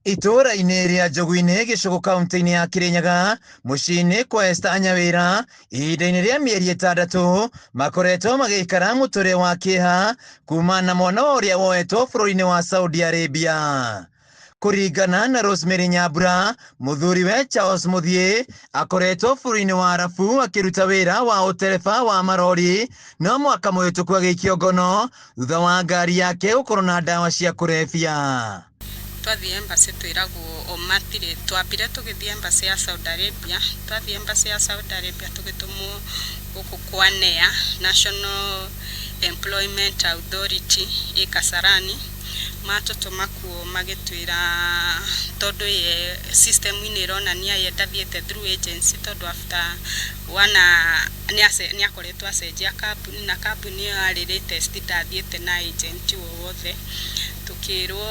Itura-inĩ rĩa Njogu-inĩ gĩcũgũ kaunti-inĩ ya Kirinyaga, mũciĩ-inĩ kwa Esther Anyawĩra, ihinda-inĩ rĩa mĩeri 6 makoretwo magĩikara mũtũrĩre wa kĩeha kuma na mwana ũrĩa woetwo bũrũri-inĩ wa Saudi Arabia. Kũringana na Rosemary Nyambura, mũthuriwe Charles Muthie akoretwo bũrũri-inĩ wa Arabu akĩruta wĩra wa ũtereba wa marori, no mwaka mũhĩtũku agĩikio ngono thutha wa ngari yake gũkorwo na ndawa cia kũrebia. Twathi embassy twiragwo omatire twambire tugithie embassy ya Saudi Arabia, twathi embassy ya Saudi Arabia tugitumwo guku kwa NEA, National Employment Authority Kasarani, matutuma kuo magitwira tondu ye system ini ronania ye ndathiete through agency tondu after ni akoretwo acenjia kambuni na kambuni yo ari latest ndathiete na agent wothe, tukirwo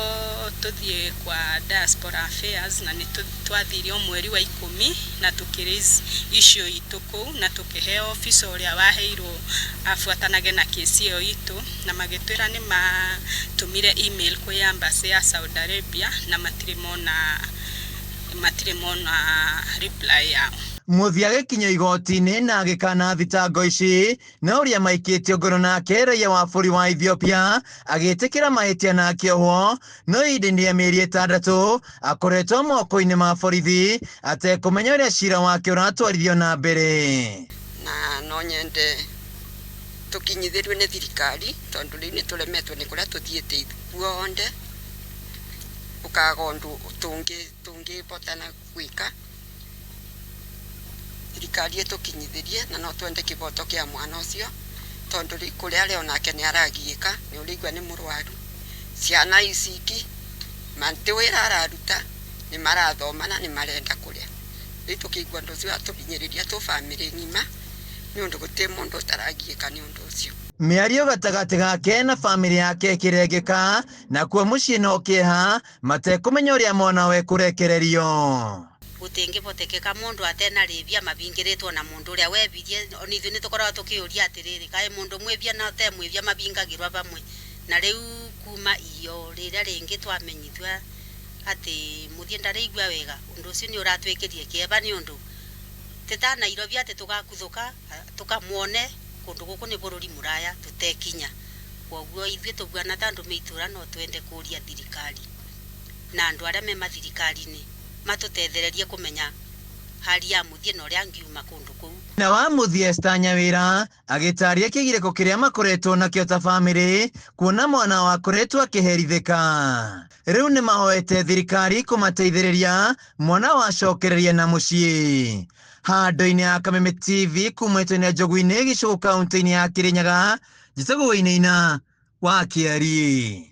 tuthie kwa diaspora affairs na ni twathirio mweri wa 10 na tukiriz issue itu kuu na tukiheo officer uria waheirwo afuatanage na kesi iyo itu na magitwira ni matumire email kwa embassy ya Saudi Arabia na matirimona reply yao. Muthie agĩkinyio igoti-inĩ na agĩkana thitango ici, na ũrĩa maikĩtio ngono nake raia wa bũrũri wa Ethiopia agĩtĩkĩra mahĩtia na akĩohwo, no ihinda-inĩ rĩa mĩeri 6 akoretwo moko-inĩ ma borithi atekũmenya ũrĩa cira wake ũratwarithio na mbere. Na no nyende tukinyithĩrio nĩ thirikari tondũ rĩu nĩ tũremetwo nĩ kũrĩa tũthiĩte guothe, ũkaga ũndũ tũngĩbotana gwĩka. Thirikari ĩtũkinyithĩrie na no twende kĩboto kĩa mwana ũcio tondũ kũrĩa arĩ onake nĩ aragiĩka, nĩ ũrĩigua nĩ mũrwaru. Ciana iciki manti wĩra araruta nĩ marathoma na nĩ marenda kũrĩa. Rĩu tũkĩigua ũndũ ũcio atũhinyĩrĩria tũ bamĩrĩ ng'ima nĩ ũndũ gũtirĩ mũndũ ũtaragiĩka nĩ ũndũ ũcio. Mĩario gatagatĩ gake na bamĩrĩ yake ĩkĩrengeka, nakuo mũciĩ no kĩeha matekũmenya ũrĩa mwana we kũrekererio. Gutingibotekeka mundu atena rĩthia mabingĩrĩtwo na mundu ũrĩa webirie, oni ithuĩ nĩtũkoragwo tũkĩũria atĩrĩrĩ, kaĩ mundu mwĩbia na te mwĩbia mabingagĩrwo bamwe. Na rĩu kuma iyo rĩrĩa rĩngĩ twamenyithwa atĩ Muthie ndarĩigua wega, ũndũ ũcio nĩ ũratwĩkĩrie kĩeba nĩ ũndũ teta Nairobi atĩ tũgakuthũka tukamuone kũndũ gũkũ nĩ bũrũri mũraya tũtekinya. Koguo ithuĩ tũbuana ta andũ mĩitũra no twende kũria thirikari na andũ arĩa me mathirikari-inĩ matutethererie kumenya hali ya Muthie na ũrĩa angiuma kũndũ kũu. Na wa Muthie Esther Anyawĩra agĩtaria kĩgirĩko kĩrĩa makoretwo nakĩo ta bamĩrĩ, kuona mwana wa akoretwo akĩherithĩka. Rĩu nĩ mahoete thirikari kũmateithĩrĩria mwana wacokererie na mũciĩ. Handũ-inĩ ya Kameme TV kuma itũra-inĩ Njogu-inĩ gĩcũgũ kaunti-inĩ ya Kirinyaga, njĩtagwo Wainaina wa Kĩari.